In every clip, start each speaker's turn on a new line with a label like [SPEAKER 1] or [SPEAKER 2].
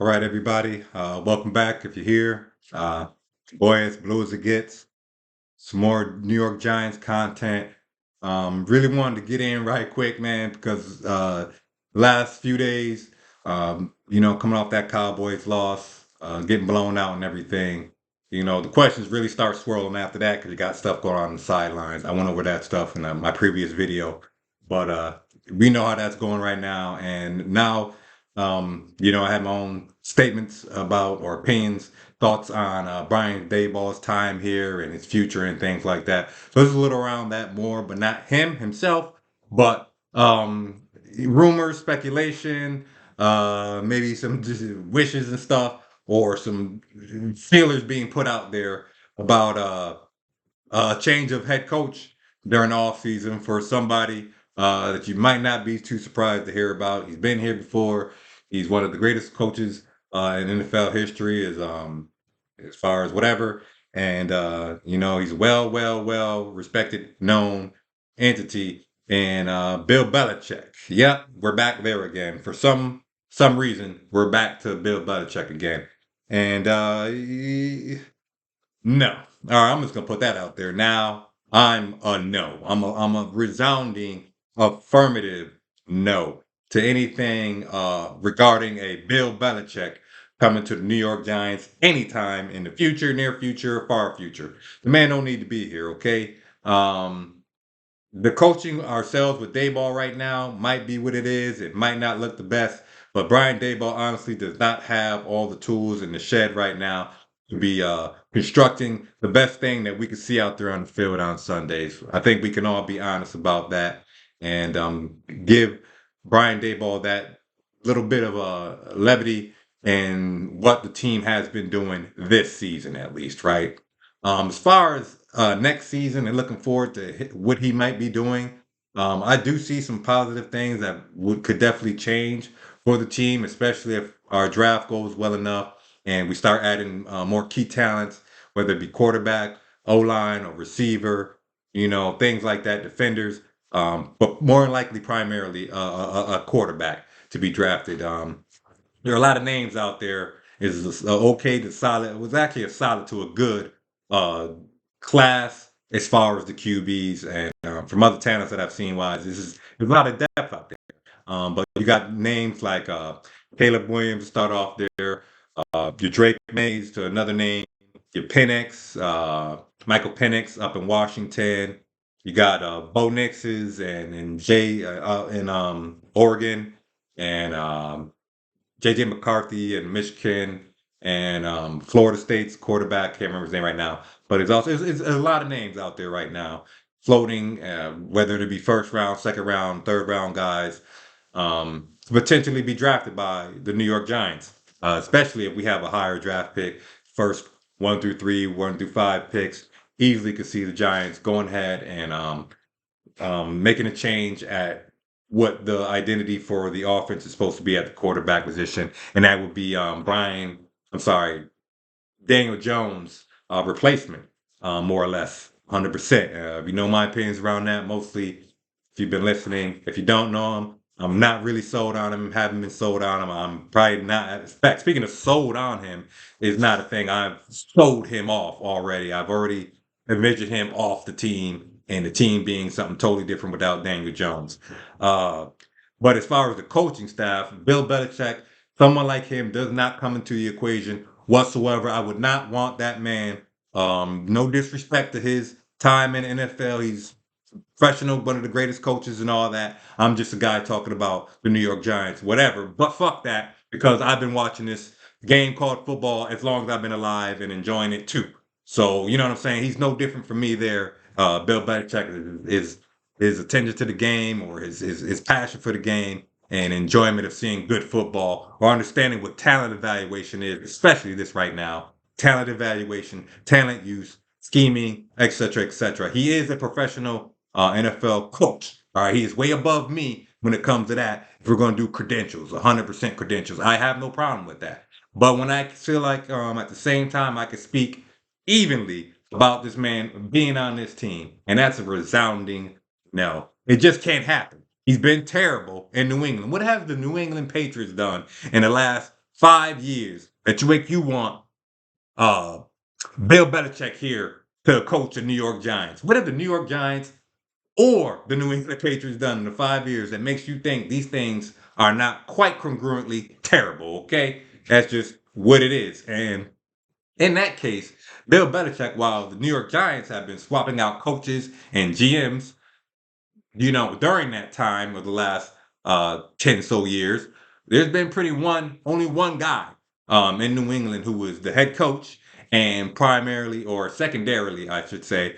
[SPEAKER 1] All right, everybody. Welcome back if you're here. Boy, it's blue as it gets. Some more New York Giants content. Really wanted to get in right quick, man, because last few days, coming off that Cowboys loss, getting blown out and everything, the questions really start swirling after that because you got stuff going on the sidelines. I went over that stuff in my previous video, but we know how that's going right now. And now, I have my own statements about or opinions thoughts on Brian Daboll's time here and his future and things like that. So this is a little around that more, but not him himself, but rumors, speculation, maybe some just wishes and stuff, or some feelers being put out there about a change of head coach during the off season for somebody that you might not be too surprised to hear about. He's been here before. He's one of the greatest coaches in NFL history, as far as whatever. And he's well respected, known entity. And Bill Belichick. Yep, we're back there again. For some reason, we're back to Bill Belichick again. And no. All right, I'm just gonna put that out there. Now I'm a no. I'm a resounding affirmative no to anything regarding a Bill Belichick coming to the New York Giants anytime in the future, near future, far future. The man don't need to be here, okay? The coaching ourselves with Dayball right now might be what it is. It might not look the best, but Brian Dayball honestly does not have all the tools in the shed right now to be constructing the best thing that we can see out there on the field on Sundays. I think we can all be honest about that and give Brian Dayball that little bit of levity and what the team has been doing this season, at least, right? As far as next season and looking forward to what he might be doing, I do see some positive things that could definitely change for the team, especially if our draft goes well enough and we start adding more key talents, whether it be quarterback, O line, or receiver, things like that, defenders, but more likely, primarily, a quarterback to be drafted. There are a lot of names out there. Is okay to solid. It was actually a solid to a good uh, class as far as the QBs and from other talents that I've seen. Wise, there's a lot of depth out there. But you got names like Caleb Williams start off there. Your Drake Mays to another name. Your Penix, Michael Penix up in Washington. You got Bo Nix's and Jay in Oregon and JJ McCarthy in Michigan and Florida State's quarterback. Can't remember his name right now, but it's a lot of names out there right now floating, whether it be first round, second round, third round guys, to potentially be drafted by the New York Giants, especially if we have a higher draft pick, first 1 through 3, 1 through 5 picks. Easily could see the Giants going ahead and making a change at what the identity for the offense is supposed to be at the quarterback position, and that would be I'm sorry, Daniel Jones' replacement, more or less, 100%. You know my opinions around that, mostly if you've been listening. If you don't know him, I'm not really sold on him, haven't been sold on him. I'm probably not. In fact, speaking of sold on him, is not a thing. I've sold him off already. I've already envisioned him off the team, and the team being something totally different without Daniel Jones. Uh, but as far as the coaching staff, Bill Belichick, someone like him does not come into the equation whatsoever. I would not want that man. No disrespect to his time in the NFL. He's professional, one of the greatest coaches and all that. I'm just a guy talking about the New York Giants, whatever. But fuck that, because I've been watching this game called football as long as I've been alive and enjoying it too. So you know what I'm saying? He's no different from me there. Bill Belichick is his attention to the game or his passion for the game and enjoyment of seeing good football or understanding what talent evaluation is, especially this right now. Talent evaluation, talent use, scheming, etc., etc. He is a professional NFL coach. All right, he is way above me when it comes to that. If we're going to do credentials, 100% credentials, I have no problem with that. But when I feel like at the same time I can speak evenly about this man being on this team, and that's a resounding no. It just can't happen. He's been terrible in New England. What have the New England Patriots done in the last 5 years that you make you want uh Bill Belichick here to coach the New York Giants? What have the New York Giants or the New England Patriots done in the 5 years that makes you think these things are not quite congruently terrible? Okay, that's just what it is. And in that case, Bill Belichick, while the New York Giants have been swapping out coaches and GMs, during that time of the last 10 so years, there's been only one guy in New England who was the head coach and primarily or secondarily, I should say,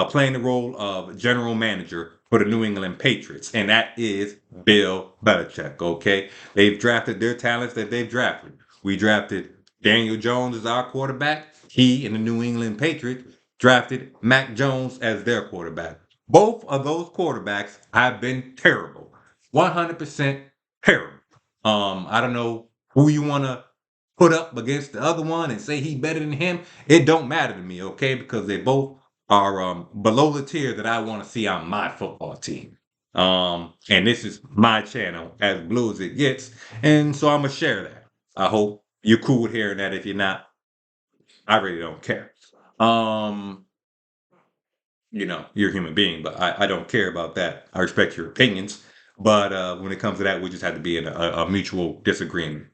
[SPEAKER 1] playing the role of general manager for the New England Patriots, and that is Bill Belichick. Okay, they've drafted their talents that they've drafted. We drafted Daniel Jones as our quarterback. He and the New England Patriots drafted Mac Jones as their quarterback. Both of those quarterbacks have been terrible. 100% terrible. I don't know who you want to put up against the other one and say he better than him. It don't matter to me, okay? Because they both are below the tier that I want to see on my football team. And this is my channel, as blue as it gets, and so I'm gonna share that. I hope you're cool with hearing that. If you're not, I really don't care. Um, you're a human being, but I don't care about that. I respect your opinions, but when it comes to that, we just have to be in a mutual disagreement.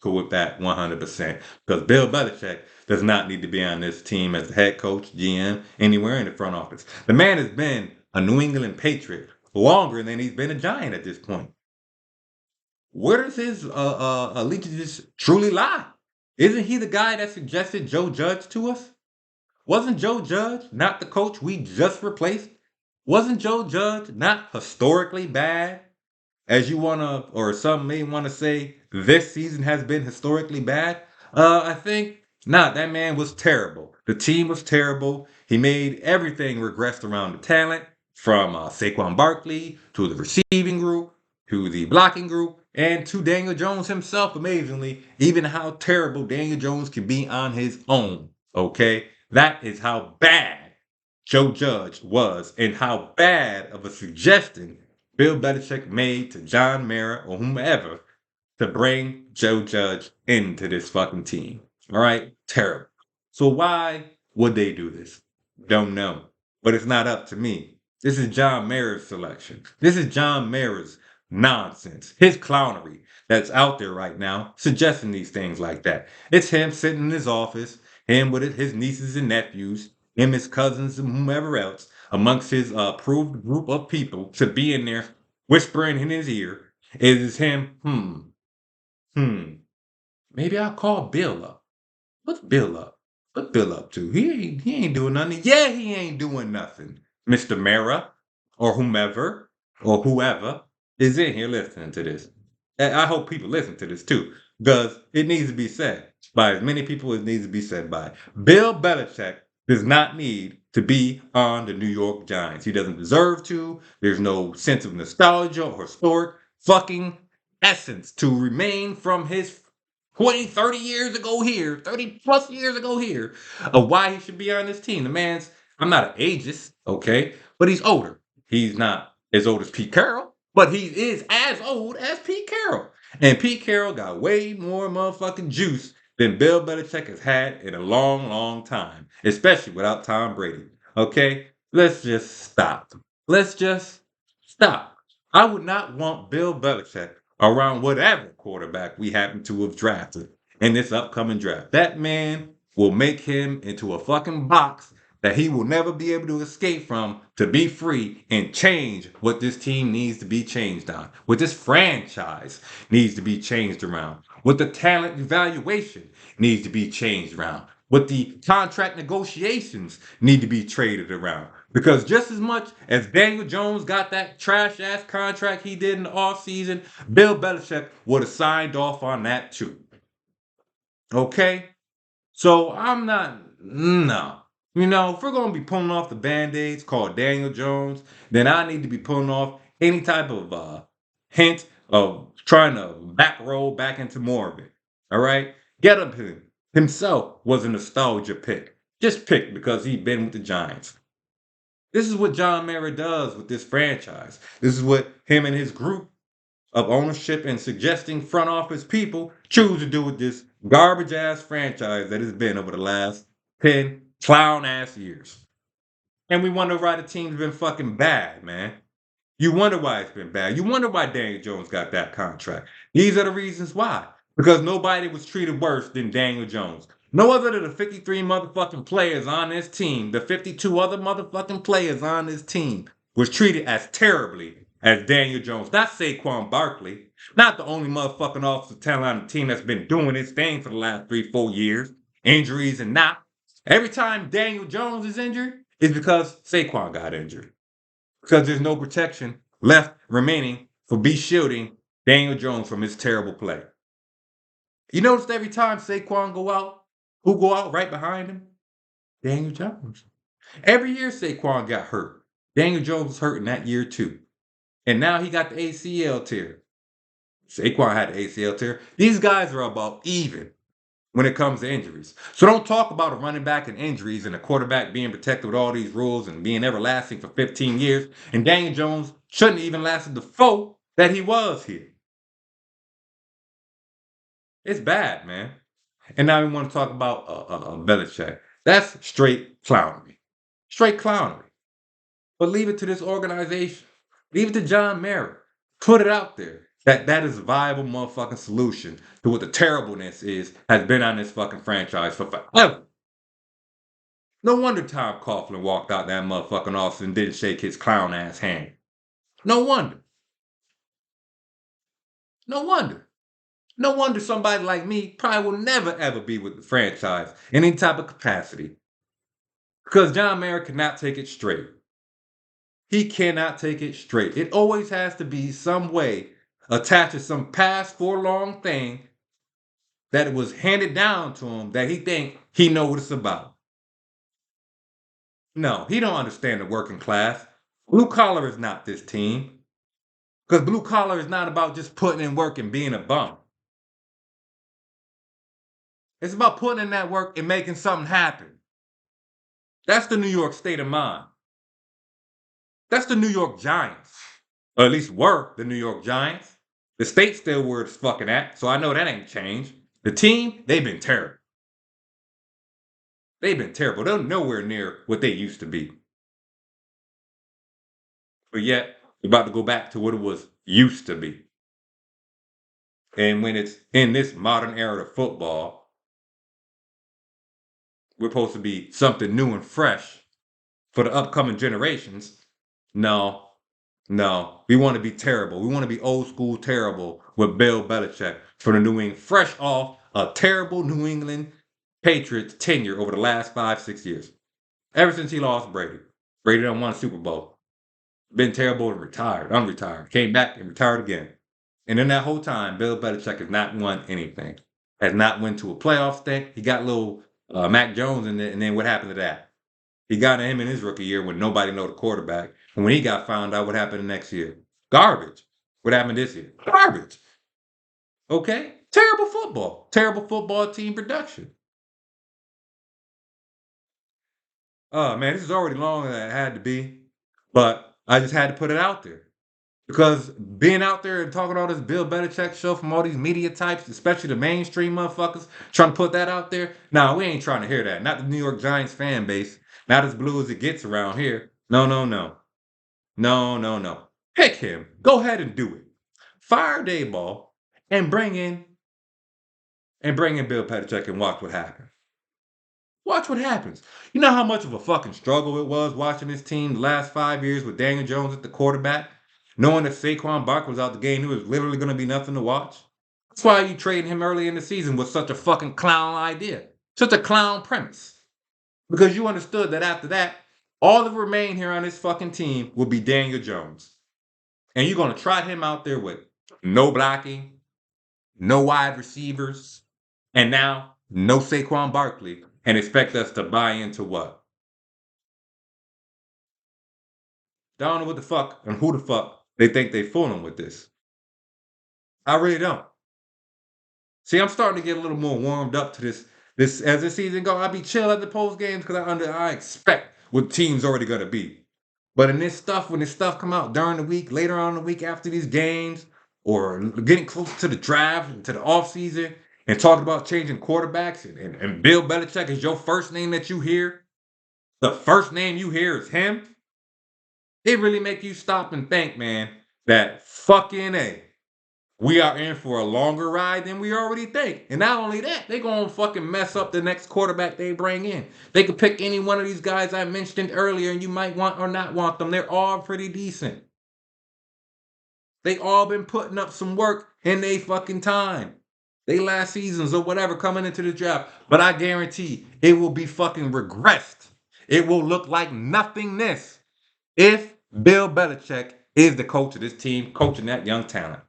[SPEAKER 1] Cool with that 100%. Because Bill Belichick does not need to be on this team as the head coach, GM, anywhere in the front office. The man has been a New England Patriot longer than he's been a Giant at this point. Where does his allegiance truly lie? Isn't he the guy that suggested Joe Judge to us? Wasn't Joe Judge not the coach we just replaced? Wasn't Joe Judge not historically bad? As you want to, or some may want to say, this season has been historically bad. I think not. That man was terrible. The team was terrible. He made everything regressed around the talent, from Saquon Barkley to the receiving group to the blocking group and to Daniel Jones himself. Amazingly, even how terrible Daniel Jones can be on his own. Okay, that is how bad Joe Judge was, and how bad of a suggestion Bill Belichick made to John Mara or whomever to bring Joe Judge into this fucking team. All right? Terrible. So why would they do this? Don't know. But it's not up to me. This is John Mara's selection. This is John Mara's nonsense. His clownery that's out there right now suggesting these things like that. It's him sitting in his office, him with his nieces and nephews, him, his cousins, and whomever else amongst his approved group of people to be in there whispering in his ear. It is him, Hmm. Maybe I'll call Bill up. What's Bill up? What Bill up to? He ain't doing nothing. Yeah, he ain't doing nothing. Mr. Mara or whoever is in here listening to this. And I hope people listen to this too, because it needs to be said by as many people as needs to be said by. Bill Belichick does not need to be on the New York Giants. He doesn't deserve to. There's no sense of nostalgia or historic fucking essence to remain from his 20, 30 years ago here, 30 plus years ago here, of why he should be on this team. The man's, I'm not an ageist, okay, but he's older. He's not as old as Pete Carroll, but he is as old as Pete Carroll. And Pete Carroll got way more motherfucking juice than Bill Belichick has had in a long, long time, especially without Tom Brady. Okay, let's just stop. Let's just stop. I would not want Bill Belichick around whatever quarterback we happen to have drafted in this upcoming draft. That man will make him into a fucking box that he will never be able to escape from to be free and change what this team needs to be changed on, what this franchise needs to be changed around, what the talent evaluation needs to be changed around, what the contract negotiations need to be traded around. Because just as much as Daniel Jones got that trash ass contract he did in the offseason, Bill Belichick would have signed off on that too. Okay? So I'm not, no. If we're going to be pulling off the band-aids called Daniel Jones, then I need to be pulling off any type of hint of trying to back roll back into more of it. All right? Get up himself was a nostalgia pick. Just picked because he'd been with the Giants. This is what John Mara does with this franchise. This is what him and his group of ownership and suggesting front office people choose to do with this garbage ass franchise that has been over the last 10 clown ass years. And we wonder why the team's been fucking bad, man. You wonder why it's been bad. You wonder why Daniel Jones got that contract. These are the reasons why. Because nobody was treated worse than Daniel Jones. No other than the 53 motherfucking players on this team, the 52 other motherfucking players on this team, was treated as terribly as Daniel Jones. Not Saquon Barkley. Not the only motherfucking offensive talent on the team that's been doing its thing for the last 3, 4 years. Injuries and not. Every time Daniel Jones is injured, it's because Saquon got injured because there's no protection left remaining for be shielding Daniel Jones from his terrible play. You notice every time Saquon go out, who go out right behind him? Daniel Jones. Every year Saquon got hurt. Daniel Jones was hurt in that year too. And now he got the ACL tear. Saquon had the ACL tear. These guys are about even when it comes to injuries. So don't talk about a running back and injuries and a quarterback being protected with all these rules and being everlasting for 15 years. And Daniel Jones shouldn't even lasted the 4 that he was here. It's bad, man. And now we want to talk about Belichick. That's straight clownery. Straight clownery. But leave it to this organization. Leave it to John Mara. Put it out there that is a viable motherfucking solution to what the terribleness has been on this fucking franchise for forever. No wonder Tom Coughlin walked out that motherfucking office and didn't shake his clown ass hand. No wonder. No wonder. No wonder somebody like me probably will never ever be with the franchise in any type of capacity. Because John Mara cannot take it straight. He cannot take it straight. It always has to be some way attached to some past forlorn thing that was handed down to him that he think he know what it's about. No, he don't understand the working class. Blue collar is not this team. Because blue collar is not about just putting in work and being a bum. It's about putting in that work and making something happen. That's the New York state of mind. That's the New York Giants. Or at least were the New York Giants. The state still where it's fucking at, so I know that ain't changed. The team, they've been terrible. They've been terrible. They're nowhere near what they used to be. But yet, we're about to go back to what it was used to be. And when it's in this modern era of football, we're supposed to be something new and fresh for the upcoming generations. No, no. We want to be terrible. We want to be old school terrible with Bill Belichick for the New England, fresh off a terrible New England Patriots tenure over the last 5, 6 years. Ever since he lost Brady. Brady done won a Super Bowl. Been terrible and retired, unretired. Came back and retired again. And in that whole time, Bill Belichick has not won anything. Has not went to a playoff thing. He got little Mac Jones in there, and then what happened to that? He got him in his rookie year when nobody know the quarterback. And when he got found out, what happened the next year? Garbage. What happened this year? Garbage. Okay? Terrible football. Terrible football team production. Oh man, this is already longer than it had to be. But I just had to put it out there. Because being out there and talking all this Bill Belichick show from all these media types, especially the mainstream motherfuckers, trying to put that out there. Nah, we ain't trying to hear that. Not the New York Giants fan base. Not as blue as it gets around here. No, no, no. No, no, no. Pick him. Go ahead and do it. Fire Dayball and bring in Bill Belichick and watch what happens. Watch what happens. You know how much of a fucking struggle it was watching this team the last 5 years with Daniel Jones at the quarterback, knowing that Saquon Barkley was out the game, it was literally going to be nothing to watch. That's why you trading him early in the season was such a fucking clown idea, such a clown premise, because you understood that after that, all that remain here on this fucking team will be Daniel Jones, and you're going to trot him out there with no blocking, no wide receivers, and now no Saquon Barkley, and expect us to buy into what? I don't know what the fuck and who the fuck they think they fooling with this. I really don't. See, I'm starting to get a little more warmed up to this as the season go. I'll be chill at the post games because I expect what team's already gonna be. But in this stuff, when this stuff come out during the week, later on in the week after these games, or getting close to the draft and to the offseason and talking about changing quarterbacks and Bill Belichick is your first name that you hear, the first name you hear is him, it really make you stop and think, man, that fucking A. We are in for a longer ride than we already think. And not only that, they gonna fucking mess up the next quarterback they bring in. They could pick any one of these guys I mentioned earlier, and you might want or not want them. They're all pretty decent. They all been putting up some work in they fucking time. They last seasons or whatever coming into the draft. But I guarantee it will be fucking regressed. It will look like nothingness if Bill Belichick is the coach of this team, coaching that young talent.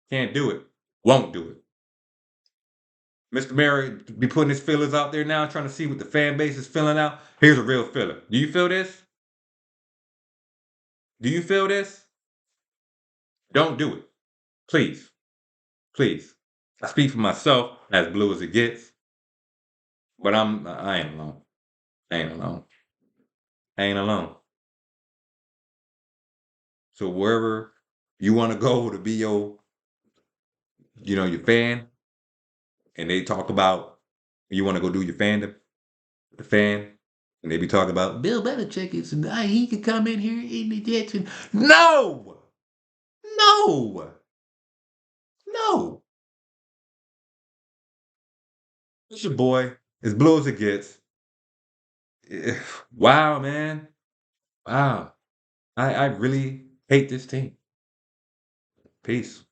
[SPEAKER 1] Can't do it. Won't do it. Mr. Mary be putting his feelers out there now, trying to see what the fan base is feeling out. Here's a real feeler. Do you feel this? Do you feel this? Don't do it. Please. Please. I speak for myself, as blue as it gets, but I ain't alone. I ain't alone. I ain't alone. So wherever you want to go to be your fan, and they talk about you want to go do your fandom, the fan, and they be talking about Bill Belichick is a guy, he could come in here in the Jets and no, no, no. It's your boy, as blue as it gets. Eh, wow, man. Wow. I really hate this team. Peace.